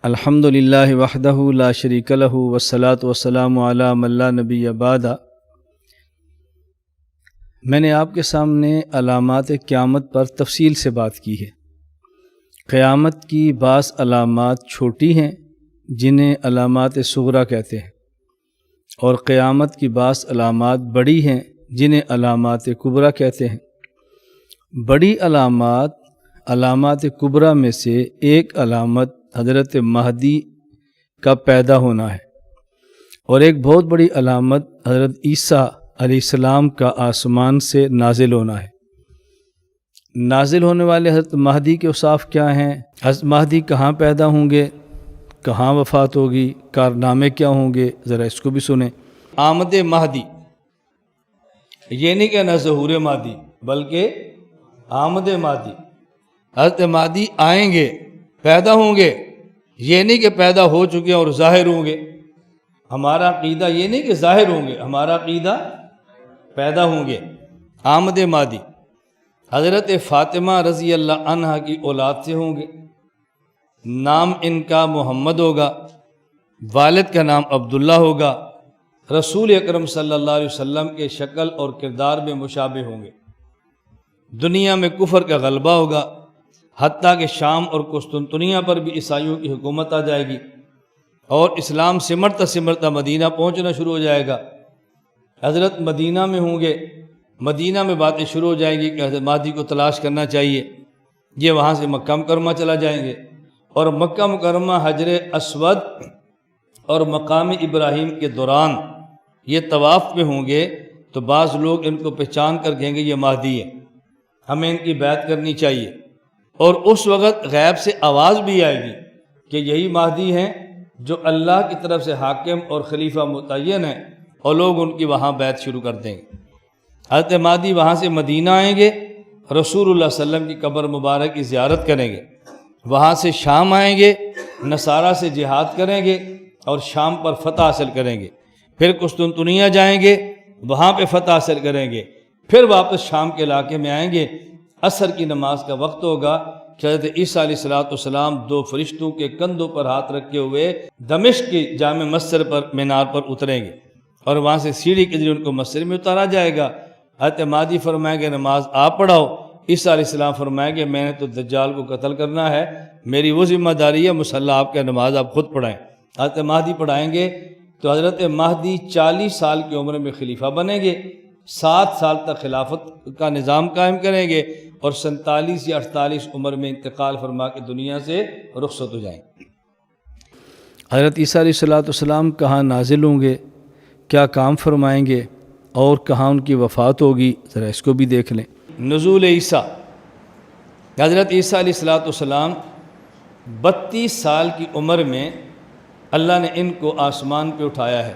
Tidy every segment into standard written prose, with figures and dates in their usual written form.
الحمدللہ وحدہ لا شریک لہ والصلاۃ والسلام علی من لا نبی بعد۔ میں نے آپ کے سامنے علامات قیامت پر تفصیل سے بات کی ہے۔ قیامت کی بعض علامات چھوٹی ہیں جنہیں علامات صغریٰ کہتے ہیں، اور قیامت کی بعض علامات بڑی ہیں جنہیں علامات کبریٰ کہتے ہیں۔ بڑی علامات کبریٰ میں سے ایک علامت حضرت مہدی کا پیدا ہونا ہے، اور ایک بہت بڑی علامت حضرت عیسیٰ علیہ السلام کا آسمان سے نازل ہونا ہے۔ نازل ہونے والے حضرت مہدی کے اوصاف کیا ہیں؟ حضرت مہدی کہاں پیدا ہوں گے، کہاں وفات ہوگی، کارنامے کیا ہوں گے، ذرا اس کو بھی سنیں۔ آمد مہدی، یہ نہیں کہنا ظہور مہدی بلکہ آمد مہدی۔ حضرت مہدی آئیں گے، پیدا ہوں گے، یہ نہیں کہ پیدا ہو چکے اور ظاہر ہوں گے۔ ہمارا عقیدہ یہ نہیں کہ ظاہر ہوں گے، ہمارا عقیدہ پیدا ہوں گے۔ آمد مہدی حضرت فاطمہ رضی اللہ عنہ کی اولاد سے ہوں گے۔ نام ان کا محمد ہوگا، والد کا نام عبداللہ ہوگا۔ رسول اکرم صلی اللہ علیہ وسلم کے شکل اور کردار میں مشابہ ہوں گے۔ دنیا میں کفر کا غلبہ ہوگا، حتیٰ کہ شام اور قسطنطنیہ پر بھی عیسائیوں کی حکومت آ جائے گی، اور اسلام سمرتا سمرتا مدینہ پہنچنا شروع ہو جائے گا۔ حضرت مدینہ میں ہوں گے، مدینہ میں باتیں شروع ہو جائیں گی کہ حضرت مہدی کو تلاش کرنا چاہیے۔ یہ وہاں سے مکہ مکرمہ چلا جائیں گے، اور مکہ مکرمہ حجر اسود اور مقام ابراہیم کے دوران یہ طواف میں ہوں گے، تو بعض لوگ ان کو پہچان کر کہیں گے یہ مہدی ہے، ہمیں ان کی بیعت کرنی چاہیے۔ اور اس وقت غیب سے آواز بھی آئے گی کہ یہی مہدی ہیں جو اللہ کی طرف سے حاکم اور خلیفہ متعین ہیں، اور لوگ ان کی وہاں بیعت شروع کر دیں گے۔ حضرت مہدی وہاں سے مدینہ آئیں گے، رسول اللہ صلی اللہ علیہ وسلم کی قبر مبارک کی زیارت کریں گے۔ وہاں سے شام آئیں گے، نصارہ سے جہاد کریں گے اور شام پر فتح حاصل کریں گے۔ پھر قسطنطنیہ جائیں گے، وہاں پہ فتح حاصل کریں گے۔ پھر واپس شام کے علاقے میں آئیں گے۔ عصر کی نماز کا وقت ہوگا کہ حضرت عیسیٰ علیہ السلام دو فرشتوں کے کندھوں پر ہاتھ رکھے ہوئے دمشق کی جامع مسجد پر مینار پر اتریں گے، اور وہاں سے سیڑھی کے ذریعے ان کو مسجد میں اتارا جائے گا۔ حضرت مہدی فرمائیں گے نماز آپ پڑھاؤ۔ عیسیٰ علیہ السلام فرمائیں گے میں نے تو دجال کو قتل کرنا ہے، میری وہ ذمہ داری ہے، مصلی آپ کا نماز آپ خود پڑھائیں۔ حضرت مہدی پڑھائیں گے تو حضرت مہدی 40 سال کی عمر میں خلیفہ بنیں گے، 7 سال تک خلافت کا نظام قائم کریں گے، اور 47 یا 48 عمر میں انتقال فرما کے دنیا سے رخصت ہو جائیں گے۔ حضرت عیسیٰ علیہ السلام کہاں نازل ہوں گے، کیا کام فرمائیں گے، اور کہاں ان کی وفات ہوگی، ذرا اس کو بھی دیکھ لیں۔ نزول عیسیٰ، حضرت عیسیٰ علیہ السلام 32 سال کی عمر میں اللہ نے ان کو آسمان پہ اٹھایا ہے،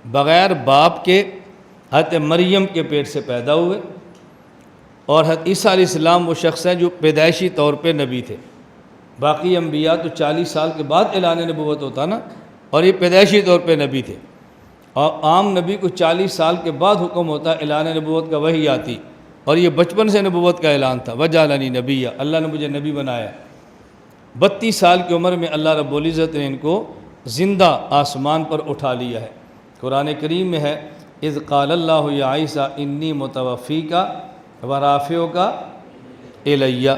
بغیر باپ کے حضرت مریم کے پیٹ سے پیدا ہوئے۔ اور حضرت عیسیٰ علیہ السلام وہ شخص ہیں جو پیدائشی طور پہ نبی تھے۔ باقی انبیاء تو 40 سال کے بعد اعلان نبوت ہوتا نا، اور یہ پیدائشی طور پہ نبی تھے۔ اور عام نبی کو 40 سال کے بعد حکم ہوتا، اعلان نبوت کا وحی آتی، اور یہ بچپن سے نبوت کا اعلان تھا، وجعلنی نبیّا، اللہ نے مجھے نبی بنایا۔ 32 سال کی عمر میں اللہ رب العزت نے ان کو زندہ آسمان پر اٹھا لیا ہے۔ قرآن کریم میں ہے اذ قال اللہ یا عیسیٰ انی متوفیک ورافعک الیہ۔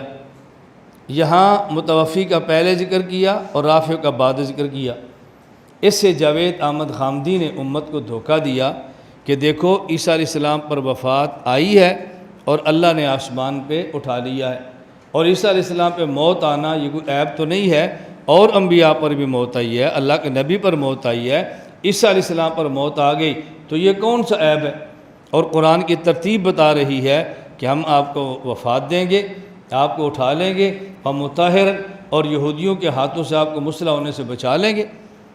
یہاں متوفی کا پہلے ذکر کیا اور رافع کا بعد ذکر کیا۔ اس سے جاوید احمد خامدی نے امت کو دھوکہ دیا کہ دیکھو عیسیٰ علیہ السلام پر وفات آئی ہے اور اللہ نے آسمان پہ اٹھا لیا ہے، اور عیسیٰ علیہ السلام پہ موت آنا یہ کوئی عیب تو نہیں ہے، اور انبیاء پر بھی موت آئی ہے، اللہ کے نبی پر موت آئی ہے، عیسیٰ علیہ السلام پر موت آ گئی تو یہ کون سا عیب ہے؟ اور قرآن کی ترتیب بتا رہی ہے کہ ہم آپ کو وفات دیں گے، آپ کو اٹھا لیں گے، اور مطہر، اور یہودیوں کے ہاتھوں سے آپ کو مسلح ہونے سے بچا لیں گے۔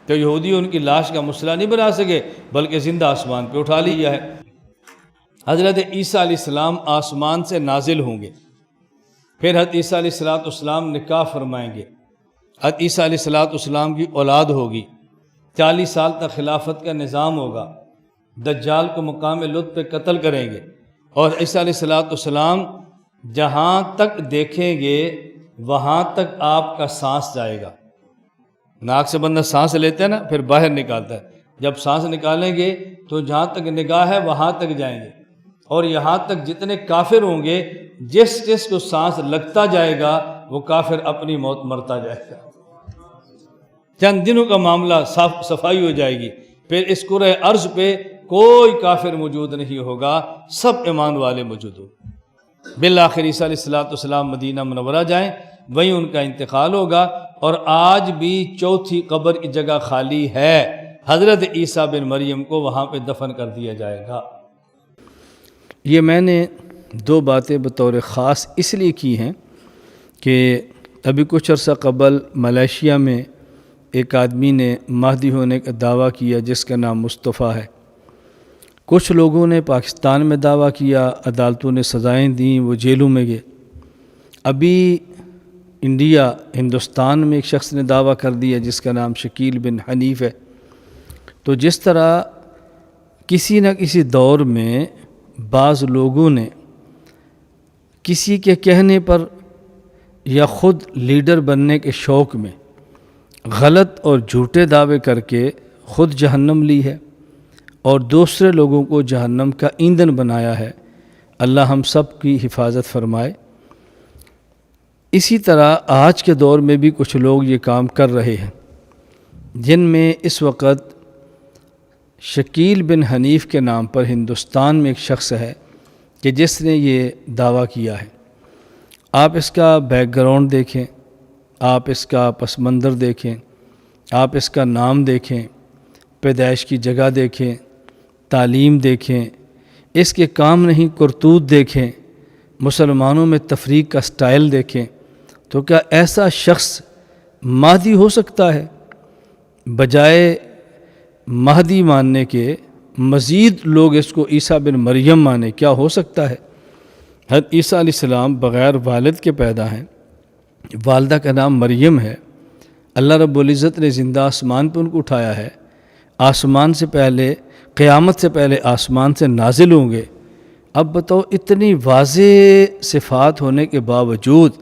تو یہودی ان کی لاش کا مسلح نہیں بنا سکے، بلکہ زندہ آسمان پہ اٹھا لیا ہے۔ حضرت عیسیٰ علیہ السلام آسمان سے نازل ہوں گے، پھر حضرت عیسیٰ علیہ السلام نکاح فرمائیں گے، حضرت عیسیٰ علیہ السلام کی اولاد ہوگی، 40 سال تک خلافت کا نظام ہوگا، دجال کو مقام لطف پہ قتل کریں گے، اور عیسیٰ علیہ السلام جہاں تک دیکھیں گے وہاں تک آپ کا سانس جائے گا۔ ناک سے بندہ سانس لیتا ہے نا، پھر باہر نکالتا ہے، جب سانس نکالیں گے تو جہاں تک نگاہ ہے وہاں تک جائیں گے، اور یہاں تک جتنے کافر ہوں گے، جس جس کو سانس لگتا جائے گا وہ کافر اپنی موت مرتا جائے گا۔ چند دنوں کا معاملہ صفائی ہو جائے گی، پھر اس کرۂ ارض پہ کوئی کافر موجود نہیں ہوگا، سب ایمان والے موجود ہوں۔ بالآخر عیسیٰ علیہ السلام مدینہ منورہ جائیں، وہیں ان کا انتقال ہوگا، اور آج بھی چوتھی قبر کی جگہ خالی ہے، حضرت عیسیٰ بن مریم کو وہاں پہ دفن کر دیا جائے گا۔ یہ میں نے دو باتیں بطور خاص اس لیے کی ہیں کہ ابھی کچھ عرصہ قبل ملیشیا میں ایک آدمی نے مہدی ہونے کا دعویٰ کیا جس کا نام مصطفیٰ ہے۔ کچھ لوگوں نے پاکستان میں دعویٰ کیا، عدالتوں نے سزائیں دیں، وہ جیلوں میں گئے۔ ابھی ہندوستان میں ایک شخص نے دعویٰ کر دیا جس کا نام شکیل بن حنیف ہے۔ تو جس طرح کسی نہ کسی دور میں بعض لوگوں نے کسی کے کہنے پر یا خود لیڈر بننے کے شوق میں غلط اور جھوٹے دعوے کر کے خود جہنم لی ہے اور دوسرے لوگوں کو جہنم کا ایندھن بنایا ہے۔ اللہ ہم سب کی حفاظت فرمائے۔ اسی طرح آج کے دور میں بھی کچھ لوگ یہ کام کر رہے ہیں، جن میں اس وقت شکیل بن حنیف کے نام پر ہندوستان میں ایک شخص ہے کہ جس نے یہ دعویٰ کیا ہے۔ آپ اس کا بیک گراؤنڈ دیکھیں، آپ اس کا پس منظر دیکھیں، آپ اس کا نام دیکھیں، پیدائش کی جگہ دیکھیں، تعلیم دیکھیں، اس کے کام نہیں کرتوت دیکھیں، مسلمانوں میں تفریق کا سٹائل دیکھیں، تو کیا ایسا شخص مہدی ہو سکتا ہے؟ بجائے مہدی ماننے کے مزید لوگ اس کو عیسیٰ بن مریم مانے، کیا ہو سکتا ہے؟ حضرت عیسیٰ علیہ السلام بغیر والد کے پیدا ہیں، والدہ کا نام مریم ہے۔ اللہ رب العزت نے زندہ آسمان پہ ان کو اٹھایا ہے، آسمان سے پہلے، قیامت سے پہلے آسمان سے نازل ہوں گے۔ اب بتاؤ، اتنی واضح صفات ہونے کے باوجود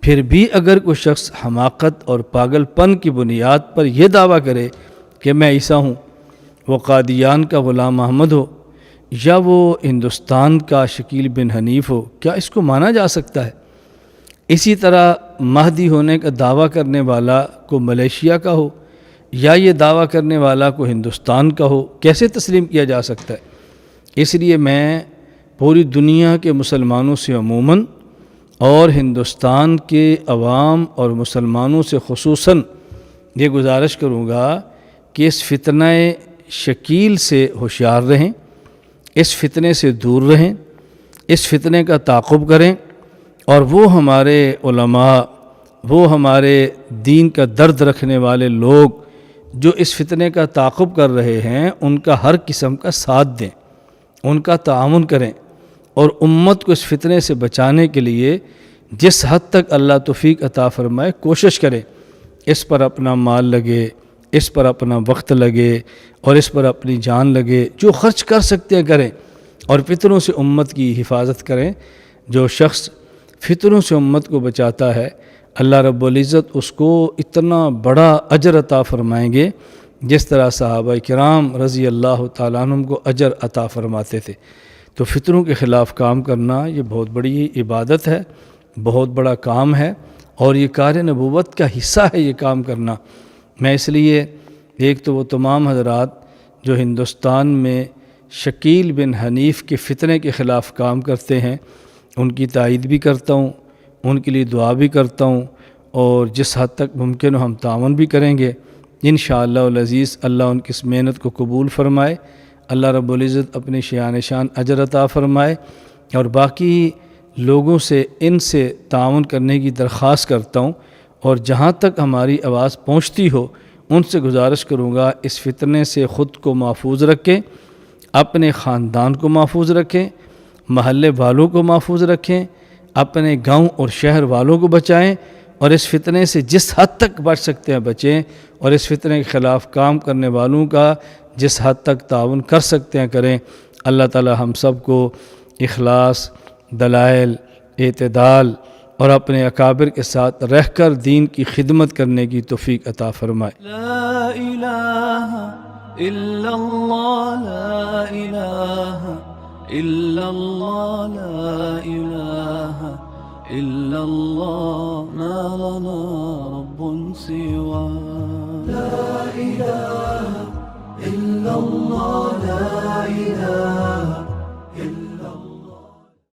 پھر بھی اگر کوئی شخص حماقت اور پاگل پن کی بنیاد پر یہ دعویٰ کرے کہ میں عیسیٰ ہوں، وہ قادیان کا غلام محمد ہو یا وہ ہندوستان کا شکیل بن حنیف ہو، کیا اس کو مانا جا سکتا ہے؟ اسی طرح مہدی ہونے کا دعویٰ کرنے والا کو ملیشیا کا ہو یا یہ دعویٰ کرنے والا کو ہندوستان کا ہو، کیسے تسلیم کیا جا سکتا ہے؟ اس لیے میں پوری دنیا کے مسلمانوں سے عموماً اور ہندوستان کے عوام اور مسلمانوں سے خصوصاً یہ گزارش کروں گا کہ اس فتنہ شکیل سے ہوشیار رہیں، اس فتنے سے دور رہیں، اس فتنے کا تعاقب کریں، اور وہ ہمارے علماء، وہ ہمارے دین کا درد رکھنے والے لوگ جو اس فتنے کا تعاقب کر رہے ہیں، ان کا ہر قسم کا ساتھ دیں، ان کا تعاون کریں، اور امت کو اس فتنے سے بچانے کے لیے جس حد تک اللہ توفیق عطا فرمائے کوشش کریں، اس پر اپنا مال لگے، اس پر اپنا وقت لگے، اور اس پر اپنی جان لگے، جو خرچ کر سکتے ہیں کریں، اور فتنوں سے امت کی حفاظت کریں۔ جو شخص فتنوں سے امت کو بچاتا ہے، اللہ رب العزت اس کو اتنا بڑا اجر عطا فرمائیں گے جس طرح صحابہ کرام رضی اللہ تعالیٰ عنہم کو اجر عطا فرماتے تھے۔ تو فتنوں کے خلاف کام کرنا یہ بہت بڑی عبادت ہے، بہت بڑا کام ہے، اور یہ کار نبوت کا حصہ ہے یہ کام کرنا۔ میں اس لیے ایک تو وہ تمام حضرات جو ہندوستان میں شکیل بن حنیف کے فتنے کے خلاف کام کرتے ہیں، ان کی تائید بھی کرتا ہوں، ان کے لیے دعا بھی کرتا ہوں، اور جس حد تک ممکن ہو ہم تعاون بھی کریں گے انشاءاللہ العزیز۔ اللہ ان کی اس محنت کو قبول فرمائے، اللہ رب العزت اپنے شان شان اجر عطا فرمائے، اور باقی لوگوں سے ان سے تعاون کرنے کی درخواست کرتا ہوں، اور جہاں تک ہماری آواز پہنچتی ہو ان سے گزارش کروں گا اس فتنے سے خود کو محفوظ رکھیں، اپنے خاندان کو محفوظ رکھیں، محلے والوں کو محفوظ رکھیں، اپنے گاؤں اور شہر والوں کو بچائیں، اور اس فتنے سے جس حد تک بچ سکتے ہیں بچیں، اور اس فتنے کے خلاف کام کرنے والوں کا جس حد تک تعاون کر سکتے ہیں کریں۔ اللہ تعالی ہم سب کو اخلاص، دلائل، اعتدال اور اپنے اکابر کے ساتھ رہ کر دین کی خدمت کرنے کی توفیق عطا فرمائے۔ لا الہ الا اللہ، لا الہ الا اللہ، لا الہ الا اللہ، ما لنا رب سوا۔ لا الہ الا اللہ، لا الہ